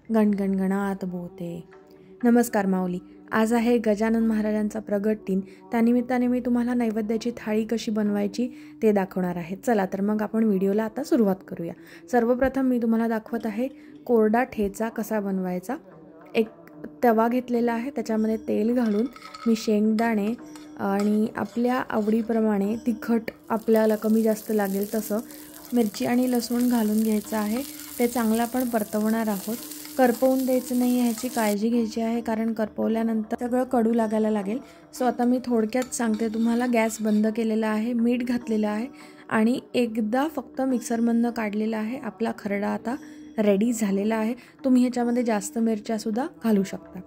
गणगणगणात बोलते। नमस्कार माऊली, आज आहे गजानन महाराजांचा प्रगट दिन। त्यानिमित्ताने मी तुम्हाला नैवेद्याची थाळी कशी बनवायची ते दाखवणार आहे। चला तर मग आपण व्हिडिओला आता सुरुवात करूया। सर्वप्रथम मी तुम्हाला दाखवत आहे कोरडा ठेचा कसा बनवायचा। एक तवा घेतलेला आहे, त्याच्यामध्ये तेल घालून मी शेंगदाणे आणि आपल्या आवडीप्रमाणे तिखट आपल्याला कमी जास्त लागेल तसं मिरची आणि लसूण घालून घ्यायचं आहे। ते चांगलं आपण परतवणार आहोत। करपवून द्यायचं नाही, ह्याची काळजी घ्यायची आहे, कारण करपवल्यानंतर सगळं कडू लागायला लागेल। सो आता मी थोडक्यात सांगते तुम्हाला। गॅस बंद केलेला आहे, मीठ घातलेलं आहे आणि एकदा फक्त मिक्सरमधनं काढलेला आहे। आपला खरडा आता रेडी झालेला आहे। तुम्ही ह्याच्यामध्ये जास्त मिरच्यासुद्धा घालू शकता।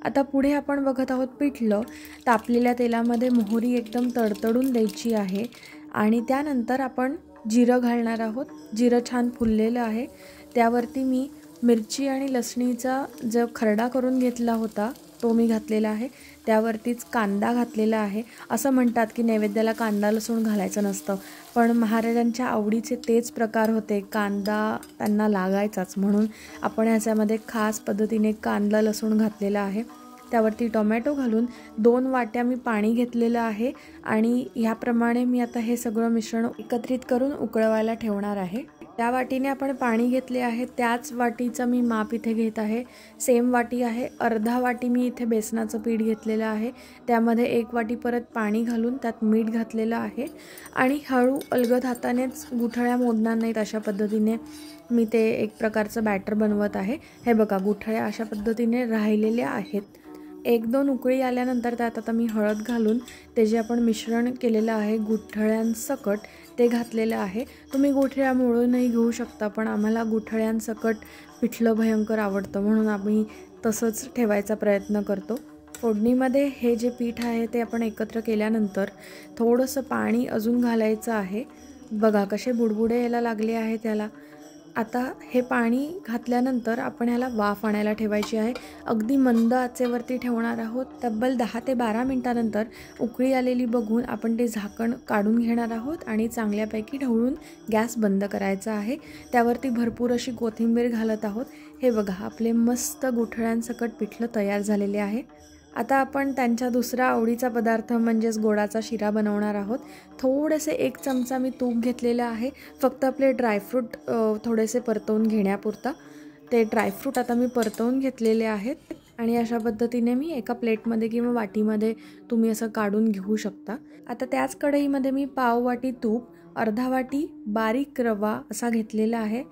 आता पुढे आपण बघत आहोत पिठलं। तापलेल्या तेलामध्ये मोहरी एकदम तडतडून द्यायची आहे आणि त्यानंतर आपण जिरं घालणार आहोत। जिरं छान फुललेलं आहे, त्यावरती मी मिरची आणि लसणीचा जो खरडा करून घेतला होता तो मी घातलेला आहे। त्यावरतीच कांदा घातलेला आहे। असं म्हणतात की नैवेद्याला कांदा लसूण घालायचं नसतं, पण महाराजांच्या आवडीचे तेच प्रकार होते, कांदा त्यांना लागायचाच, म्हणून आपण ह्याच्यामध्ये खास पद्धतीने कांदा लसूण घातलेला आहे। त्यावरती टोमॅटो घालून 2 वाट्या मी पाणी घेतलेलं आहे आणि ह्याप्रमाणे मी आता हे सगळं मिश्रण एकत्रित करून उकळवायला ठेवणार आहे। त्या वाटीने आपण पाणी घेतले आहे, त्याच वाटीचं मी माप इथे घेत आहे। सेम वाटी आहे। अर्धा वाटी मी इथे बेसनाचं पीठ घेतलेलं आहे, त्यामध्ये 1 वाटी परत पाणी घालून त्यात मीठ घातलेलं आहे आणि हळू अलगद हातानेच गुठळ्या मोडणार नाहीत अशा पद्धतीने मी ते एक प्रकारचं बॅटर बनवत आहे। हे बघा, गुठळ्या अशा पद्धतीने राहिलेल्या आहेत। 1-2 उकळी आल्यानंतर त्यात आता मी हळद घालून ते जे आपण मिश्रण केलेलं आहे गुठळ्यांसकट ते घातलेलं आहे। तुम्ही गुठळ्या मोडूनही घेऊ शकता, पण आम्हाला गुठळ्यांसकट पिठलं भयंकर आवडतं, म्हणून आम्ही तसंच ठेवायचा प्रयत्न करतो। फोडणीमध्ये हे जे पीठ आहे ते आपण एकत्र केल्यानंतर थोडंसं पाणी अजून घालायचं आहे। बघा कसे बुडबुडे यायला लागले आहे त्याला। आता हे पाणी घातल्यानंतर आपण ह्याला वाफ आणायला ठेवायची आहे। अगदी मंद आचेवरती ठेवणार आहोत। तब्बल 10 ते 12 मिनिटानंतर उकळी आलेली बघून आपण ते झाकण काढून घेणार आहोत आणि चांगल्यापैकी ढवळून गॅस बंद करायचा आहे। त्यावरती भरपूर अशी कोथिंबीर घालत आहोत। हे बघा, आपले मस्त गुठळ्यांसकट पिठलं तयार झालेले आहे। आता आपण त्यांच्या दुसरा आवडीचा पदार्थ म्हणजेच गोडाचा शिरा बनवणार आहोत। थोडेसे 1 चमचा मी तूप घेतलेलं आहे, फक्त आपले ड्रायफ्रूट थोडेसे परतवून घेण्यापुरता। ते ड्रायफ्रूट आता मी परतवून घेतलेले आहेत आणि अशा पद्धतीने मी एका प्लेटमध्ये किंवा वाटीमध्ये तुम्ही असं काढून घेऊ शकता। आता त्याच कढईमध्ये मी पाव वाटी तूप, अर्धा वाटी बारीक रवा असा घेतलेला आहे।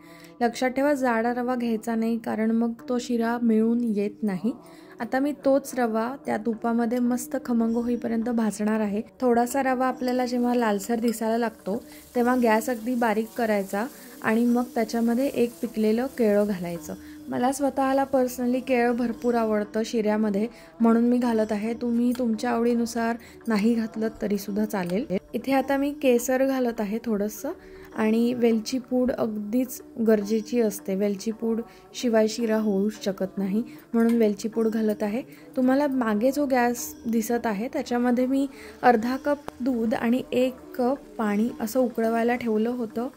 लक्षात ठेवा, जाडा रवा घ्यायचा नाही, कारण मग तो शिरा मिळून येत नाही। आता मी तोच रवा त्या तुपामध्ये मस्त खमंग होईपर्यंत भाजणार आहे। थोडासा रवा आपल्याला जेव्हा लालसर दिसायला लागतो तेव्हा गॅस अगदी बारीक करायचा आणि मग त्याच्यामध्ये 1 पिकलेलं केळं घालायचं। मला स्वतःला पर्सनली केळं भरपूर आवडतं शिऱ्यामध्ये, म्हणून मी घालत आहे। तुम्ही तुमच्या आवडीनुसार नाही घातलं तरीसुद्धा चालेल। इथे आता मी केसर घालत आहे थोडंसं, आणि वेलची पूड अगदीच गरजेची असते। वेलची पूड शिवाय शिरा होऊच शकत नाही, म्हणून वेलची पूड घालत आहे। तुम्हाला मागे जो गॅस दिसत आहे त्याच्यामध्ये मी अर्धा कप दूध आणि 1 कप पाणी असं उकळवायला ठेवलं होतं।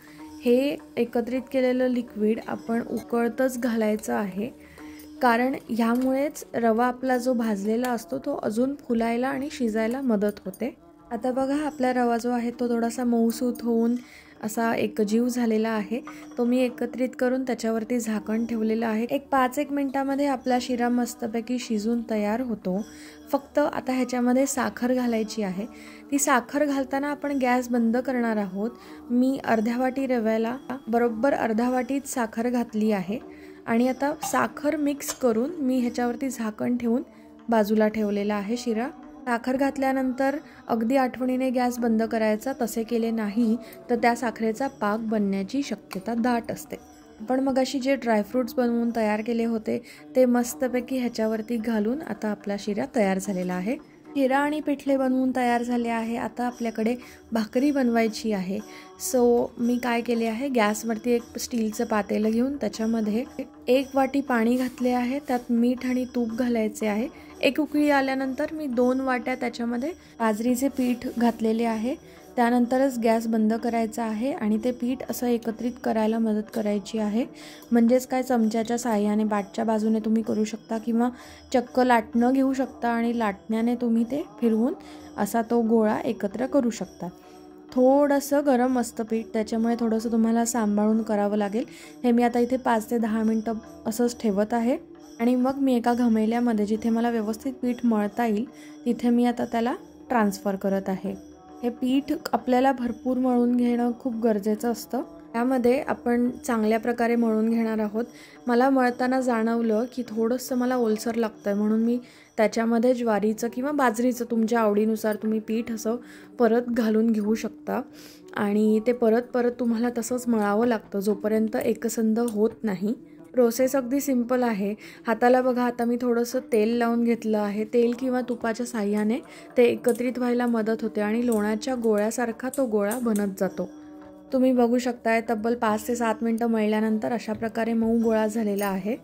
हे एकत्रित केलेलं लिक्विड आपण उकळतच घालायचं आहे, कारण ह्यामुळेच रवा आपला जो भाजलेला असतो तो अजून फुलायला आणि शिजायला मदत होते। आता बघा, आपला रवा जो आहे तो थोडासा मऊसूत होऊन असा एकजीव झालेला आहे। तो मी एकत्रित करून त्याच्यावरती झाकण ठेवलेलं आहे। 5-1 मिनिटामध्ये आपला शिरा मस्तपैकी शिजून तयार होतो। फक्त आता ह्याच्यामध्ये साखर घालायची आहे। ती साखर घालताना आपण गॅस बंद करणार आहोत। मी अर्ध्या वाटी रव्याला बरोबर अर्धा वाटीच साखर घातली आहे आणि आता साखर मिक्स करून मी ह्याच्यावरती झाकण ठेवून बाजूला ठेवलेला आहे शिरा। साखर घातल्यानंतर अगदी आठवणीने गॅस बंद करायचा, तसे केले नाही तर त्या साखरेचा पाक बनण्याची शक्यता दाट असते। आपण मगाशी जे ड्रायफ्रूट्स बनवून तयार केले होते ते मस्तपैकी ह्याच्यावरती घालून आता आपला शिरा तयार झालेला आहे। शिरा आणि पिठले बनवून तयार झाले आहे। आता आपल्याकडे भाकरी बनवायची आहे। सो मी काय केले आहे, गॅसवरती 1 स्टीलचं पातेलं घेऊन त्याच्यामध्ये 1 वाटी पाणी घातले आहे। त्यात मीठ आणि तूप घालायचे आहे। 1 उकळी आल्यानंतर मी 2 वाट्या त्याच्यामध्ये बाजरीचे पीठ घातलेले आहे। त्यानंतरच गॅस बंद करायचा आहे आणि ते पीठ असं एकत्रित करायला मदत करायची आहे. म्हणजेच काय, चमच्याच्या साहाय्याने बाटच्या बाजूने तुम्ही करू शकता किंवा चक्क लाटणं घेऊ शकता आणि लाटण्याने तुम्ही ते फिरवून असा तो गोळा एकत्र करू शकता. थोडंसं गरम असतं पीठ, त्याच्यामुळे थोडंसं तुम्हाला सांभाळून करावं लागेल. हे मी आता इथे 5 ते 10 मिनटं असंच ठेवत आहे आणि मग मी एका घमेल्यामध्ये जिथे मला व्यवस्थित पीठ मळता येईल तिथे मी आता त्याला ट्रान्सफर करत आहे. हे पीठ आपल्याला भरपूर मळून घेणं खूप गरजेचं असतं. त्यामध्ये आपण चांगल्या प्रकारे मळून घेणार आहोत. मला मळताना जाणवलं की थोडंसं मला ओलसर लागतं आहे, म्हणून मी त्याच्यामध्ये ज्वारीचं किंवा बाजरीचं तुमच्या आवडीनुसार तुम्ही पीठ असं परत घालून घेऊ शकता आणि ते परत तुम्हाला तसंच मळावं लागतं जोपर्यंत एकसंध होत नाही. प्रोसेस अगदी सिंपल आहे. हाताला बघा, आता मी थोडंसं तेल लावून घेतलं आहे. तेल किंवा तुपाच्या साहाय्याने ते एकत्रित व्हायला मदत होते आणि लोण्याच्या गोळ्यासारखा तो गोळा बनत जातो. तुम्ही बघू शकताय, तब्बल 5 ते 7 मिनटं मळल्यानंतर अशा प्रकारे मऊ गोळा झालेला आहे.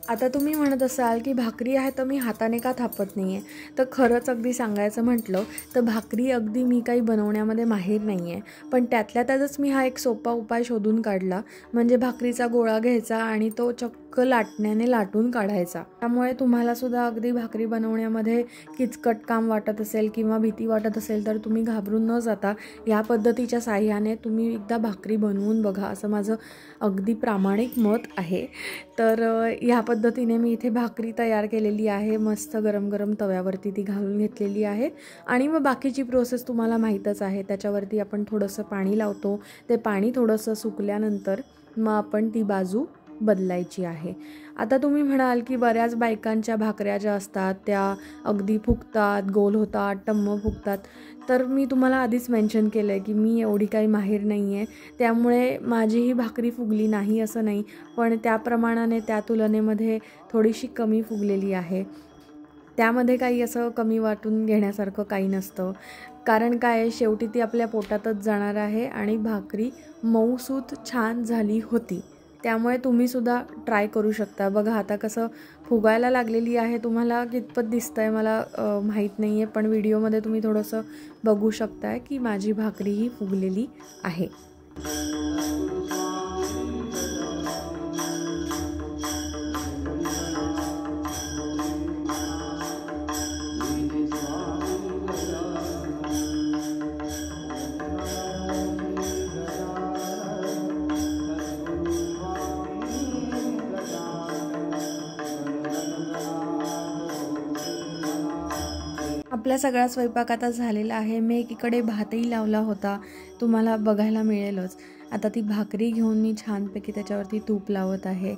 आता तुम्ही म्हणत असाल की भाकरी आहे तर मी हाताने का थापत नाही आहे. तर खरंच अगदी सांगायचं म्हटलं तर भाकरी अगदी मी काही बनवण्यामध्ये माहीर नाही आहे, पण त्यातल्या त्यातच मी हा एक सोपा उपाय शोधून काढला. म्हणजे भाकरीचा गोळा घ्यायचा आणि तो चक्क लाटण्याने लाटून काढायचा. त्यामुळे तुम्हाला सुद्धा अगदी भाकरी बनवण्यामध्ये किचकट काम वाटत असेल किंवा भीती वाटत असेल तर तुम्ही घाबरून न जाता या पद्धतीच्या साहाय्याने तुम्ही एकदा भाकरी बनवून बघा, असं माझं अगदी प्रामाणिक मत आहे. तर ह्या पद्धतीने मी इथे भाकरी तयार केलेली आहे. मस्त गरम गरम तव्यावरती ती घालून घेतलेली आहे आणि मग बाकीची प्रोसेस तुम्हाला माहीतच आहे. त्याच्यावरती आपण थोडंसं पाणी लावतो. ते पाणी थोडंसं सुकल्यानंतर मग आपण ती बाजू बदलायची आहे. आता तुम्ही म्हणाल की बऱ्याच बायकांच्या भाकऱ्या ज्या असतात त्या अगदी फुगतात, गोल होतात, टम्म फुगतात. तर मी तुम्हाला आधीच मेन्शन केलं आहे की मी एवढी काही माहीर नाही आहे, त्यामुळे माझी ही भाकरी फुगली नाही असं नाही, पण त्या प्रमाणाने त्या तुलनेमध्ये थोडीशी कमी फुगलेली आहे. त्यामध्ये काही असं कमी वाटून घेण्यासारखं काही नसतं, कारण काय, शेवटी ती आपल्या पोटातच जाणार आहे आणि भाकरी मऊसूत छान झाली होती. त्यामुळे तुम्हीसुद्धा ट्राय करू शकता. बघा आता कसं फुगायला लागलेली आहे. तुम्हाला कितपत दिसतं आहे मला माहीत नाही आहे, पण व्हिडिओमध्ये तुम्ही थोडंसं बघू शकताय की माझी भाकरी ही फुगलेली आहे. आपला सगळा स्वयंपाक आता झालेला आहे. मी एकीकडे भातही लावला होता, तुम्हाला बघायला मिळेलच. आता ती भाकरी घेऊन मी छानपैकी त्याच्यावरती तूप लावत आहे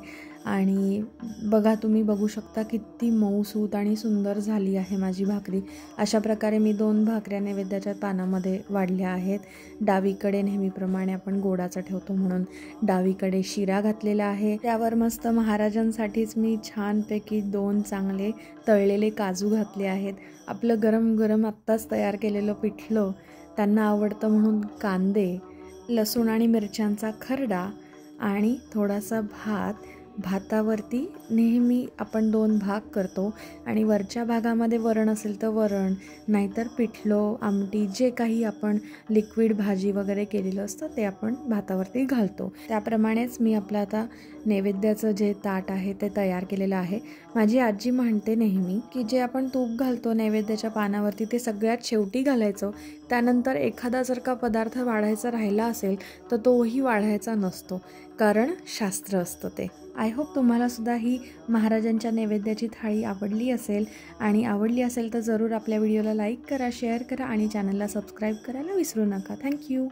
आणि बघा, तुम्ही बघू शकता किती मऊसूत आणि सुंदर झाली आहे माझी भाकरी. अशा प्रकारे मी 2 भाकऱ्या नैवेद्याच्या पानामध्ये वाढल्या आहेत. डावीकडे नेहमीप्रमाणे आपण गोडाचा ठेवतो म्हणून डावीकडे शिरा घातलेला आहे. त्यावर मस्त महाराजांसाठीच मी छानपैकी 2 चांगले तळलेले काजू घातले आहेत. आपलं गरम गरम आत्ताच तयार केलेलं पिठलं त्यांना आवडतं म्हणून कांदे, लसूण आणि मिरच्यांचा खरडा आणि थोडासा भात. भातावरती नेहमी आपण 2 भाग करतो आणि वरच्या भागामध्ये वरण असेल तर वरण, नाहीतर पिठलं, आमटी, जे काही आपण लिक्विड भाजी वगैरे केलेलं असतं ते आपण भातावरती घालतो. त्याप्रमाणेच मी आपलं आता नैवेद्याचं जे ताट आहे ते तयार केलेलं आहे. माझी आजी म्हणते नेहमी की जे आपण तूप घालतो नैवेद्याच्या पानावरती ते सगळ्यात शेवटी घालायचं. त्यानंतर एखादा जर का पदार्थ वाढायचा राहिला असेल तर तोही वाढायचा नसतो, कारण शास्त्र असतं ते. आय होप तुम्हाला सुद्धा ही महाराजांच्या नैवेद्याची थाळी आवडली असेल आणि आवडली असेल तर जरूर आपल्या व्हिडिओला लाईक करा, शेअर करा आणि चॅनलला सबस्क्राईब करायला विसरू नका. थँक्यू.